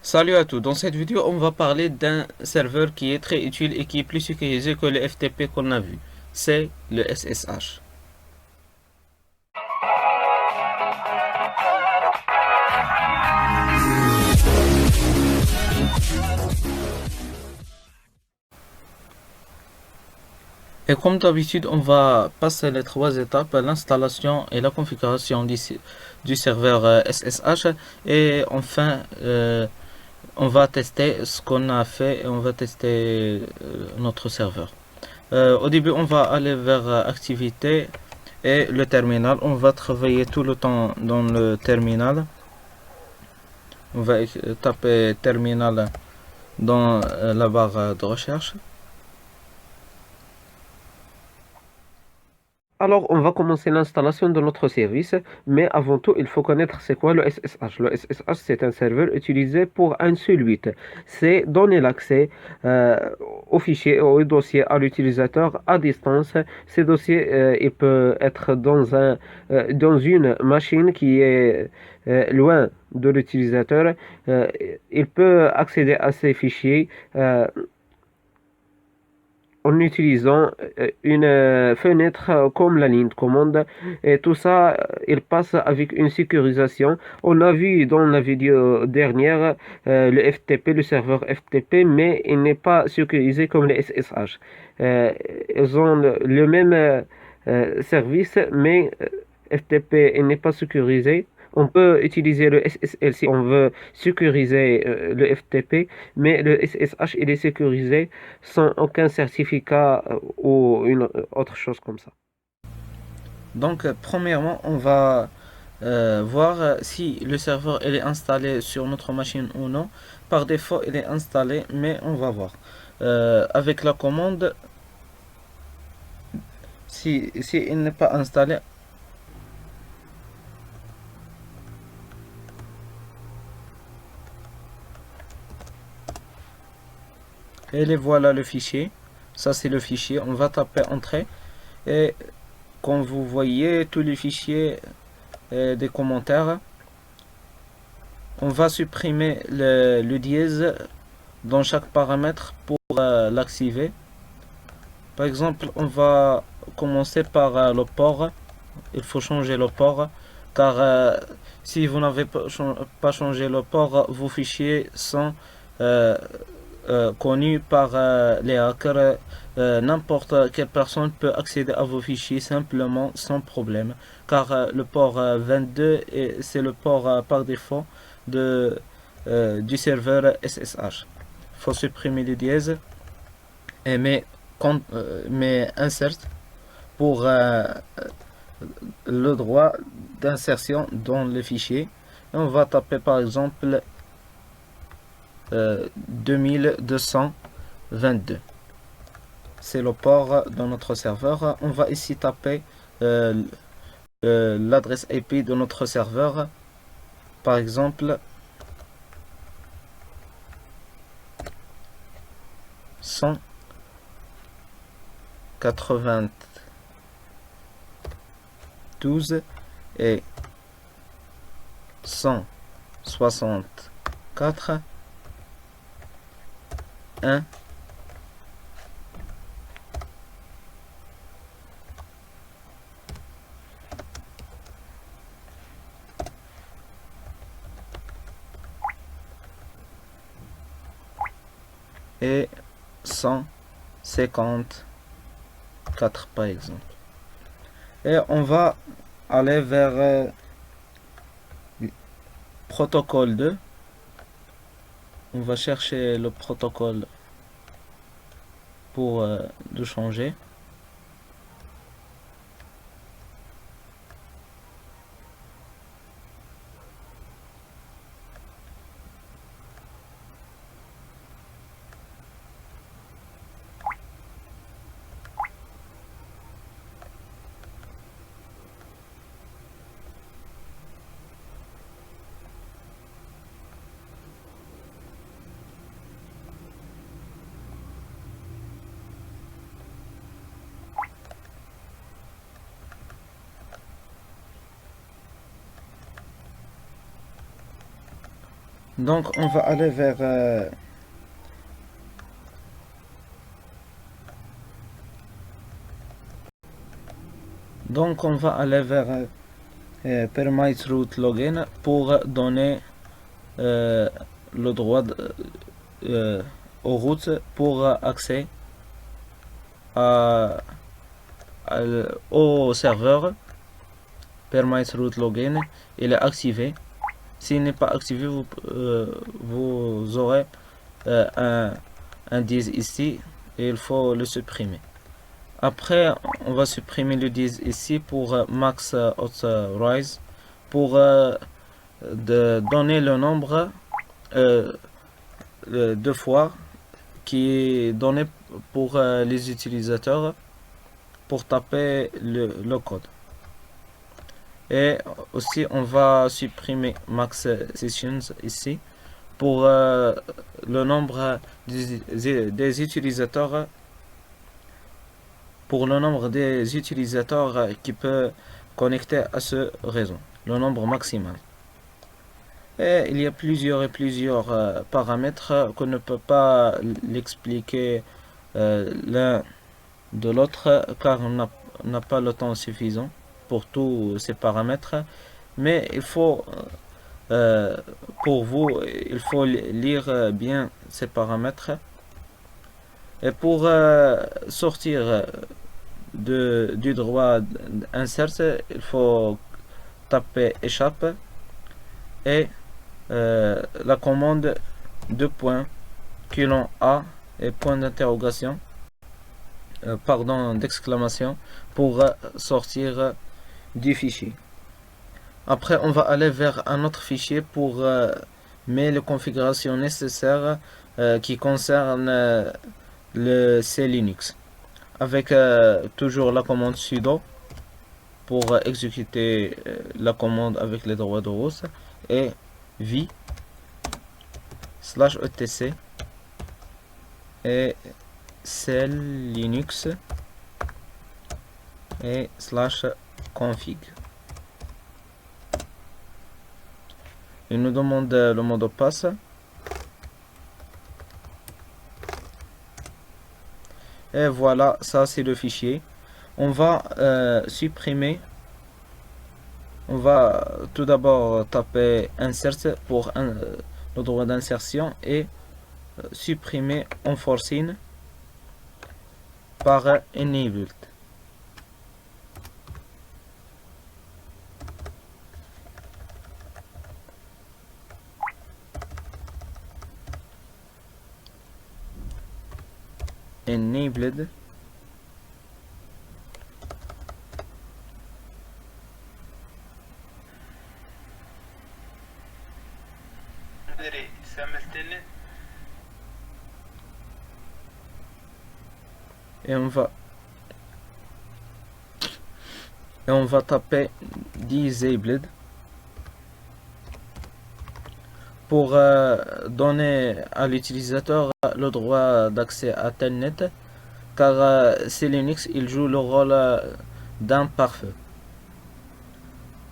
Salut à tous, dans cette vidéo on va parler d'un serveur qui est très utile et qui est plus sécurisé que le FTP qu'on a vu, c'est le SSH. Et comme d'habitude on va passer les trois étapes, l'installation et la configuration du serveur SSH et enfin on va tester ce qu'on a fait et on va tester notre serveur. Au début on va aller vers activité et le terminal. On va travailler tout le temps dans le terminal. On va taper terminal dans la barre de recherche. Alors, on va commencer l'installation de notre service, mais avant tout, il faut connaître c'est quoi le SSH. Le SSH, c'est un serveur utilisé pour un seul but. C'est donner l'accès euh, aux fichiers et aux dossiers à l'utilisateur à distance. Ces dossiers, il peut être dans une machine qui est loin de l'utilisateur. Euh, il peut accéder à ces fichiers en utilisant une fenêtre comme la ligne de commande. Et tout ça, il passe avec une sécurisation. On a vu dans la vidéo dernière le FTP, le serveur FTP, mais il n'est pas sécurisé comme le SSH. Euh, Ils ont le même service, mais FTP il n'est pas sécurisé. On peut utiliser le SSL si on veut sécuriser le FTP, mais le SSH il est sécurisé sans aucun certificat ou une autre chose comme ça. Donc, premièrement, on va voir si le serveur il est installé sur notre machine ou non. Par défaut, il est installé, mais on va voir. Avec la commande, si il n'est pas installé, et les voilà le fichier. Ça, c'est le fichier. On va taper entrée. Et comme vous voyez, tous les fichiers des commentaires. On va supprimer le dièse dans chaque paramètre pour l'activer. Par exemple, on va commencer par le port. Il faut changer le port car si vous n'avez pas changé le port, vos fichiers sont euh, connus par les hackers. N'importe quelle personne peut accéder à vos fichiers simplement sans problème car le port 22 c'est le port par défaut de, du serveur SSH. Il faut supprimer le dièse et mais insert pour le droit d'insertion dans le fichier. Et on va taper par exemple 2222. C'est le port dans notre serveur. On va ici taper l'adresse IP de notre serveur. Par exemple 192 et 164 1 et 154 par exemple. Et on va aller vers protocole 2. On va chercher le protocole pour le changer. Donc on va aller vers permit root login pour donner le droit aux routes pour accès au serveur. Permit root login, il est activé. S'il n'est pas activé, vous aurez un 10 ici et il faut le supprimer. Après, on va supprimer le 10 ici pour max authorize pour donner le nombre de fois qui est donné pour les utilisateurs pour taper le code. Et aussi on va supprimer max sessions ici pour le nombre des utilisateurs qui peut connecter à ce réseau, le nombre maximal. Et il y a plusieurs paramètres qu'on ne peut pas l'expliquer l'un de l'autre car on n'a pas le temps suffisant pour tous ces paramètres, mais il faut pour vous il faut lire bien ces paramètres. Et pour sortir du droit insert, il faut taper échappe et la commande :A et point d'interrogation d'exclamation pour sortir du fichier. Après on va aller vers un autre fichier pour mettre les configurations nécessaires qui concernent le C Linux avec toujours la commande sudo pour exécuter la commande avec les droits de route et v /etc et C Linux et /config. Il nous demande le mot de passe. Et voilà, ça c'est le fichier. On va supprimer. On va tout d'abord taper insert pour le droit d'insertion et supprimer unforeseen par enabled. Enabled. Et on va taper disabled pour donner à l'utilisateur le droit d'accès à Telnet, car C Linux il joue le rôle d'un pare-feu.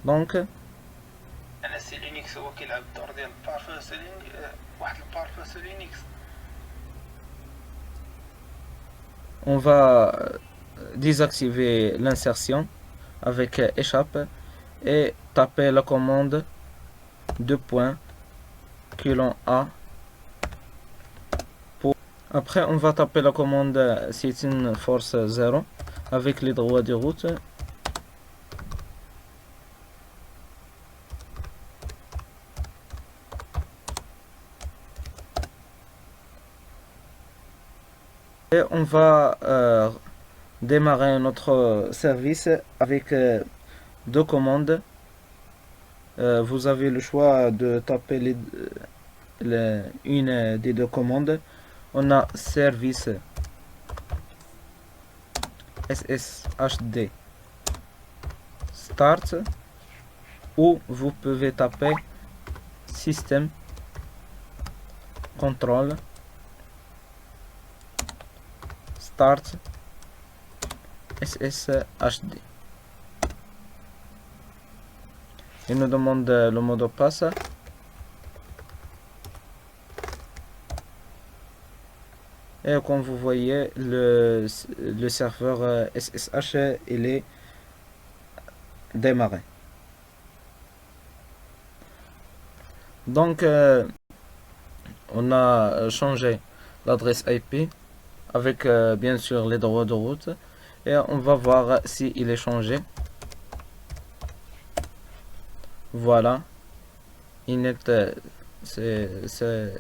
Donc انا سي لينكس هو كيلعب الدور ديال البارفو واحد البارفو سي لينكس. On va désactiver l'insertion avec échappe et taper la commande :A pour. Après on va taper la commande setting force 0 avec les droits de route. Et on va démarrer notre service avec deux commandes. Vous avez le choix de taper une des deux commandes. On a service sshd start, ou vous pouvez taper system control start sshd. Il nous demande le mot de passe. Et comme vous voyez, le serveur SSH il est démarré. Donc, on a changé l'adresse IP avec bien sûr les droits de route. Et on va voir si il est changé. Voilà. Inet, c'est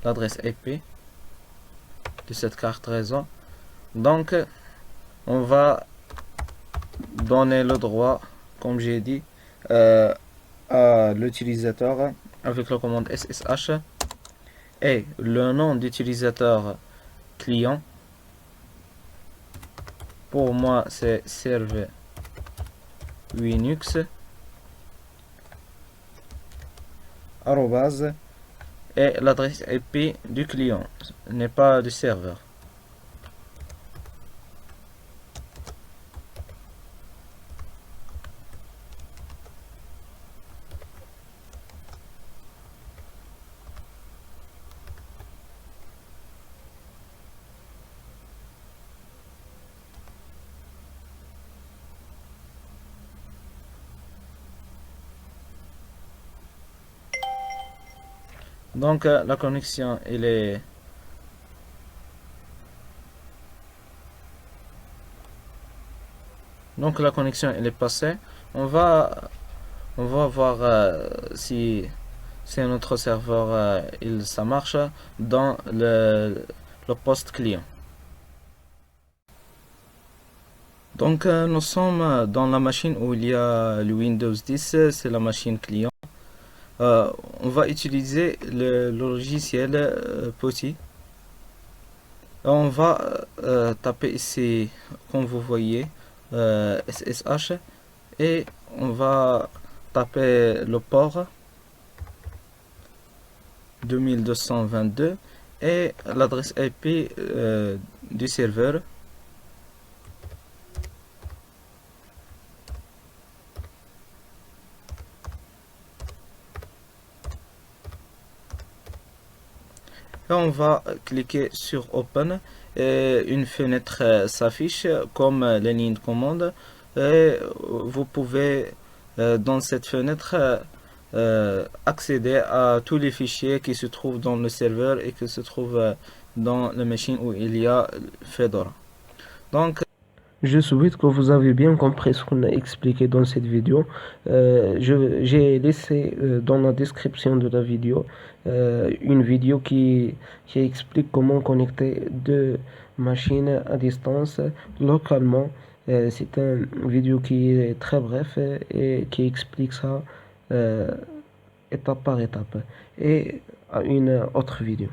l'adresse IP de cette carte réseau. Donc, on va donner le droit, comme j'ai dit, à l'utilisateur avec la commande SSH et le nom d'utilisateur client. Pour moi, c'est serve Linux arrobase et l'adresse IP du client, n'est pas du serveur. Donc la connexion elle est passée. On va voir si notre serveur ça marche dans le poste client. Donc nous sommes dans la machine où il y a le Windows 10, c'est la machine client. On va utiliser le logiciel POTI. On va taper ici, comme vous voyez, SSH et on va taper le port 2222 et l'adresse IP du serveur. Et on va cliquer sur Open et une fenêtre s'affiche comme les lignes de commande et vous pouvez dans cette fenêtre accéder à tous les fichiers qui se trouvent dans le serveur et qui se trouvent dans la machine où il y a Fedora. Donc, je souhaite que vous avez bien compris ce qu'on a expliqué dans cette vidéo. J'ai laissé dans la description de la vidéo une vidéo qui explique comment connecter deux machines à distance localement. C'est une vidéo qui est très bref et qui explique ça étape par étape. Et à une autre vidéo.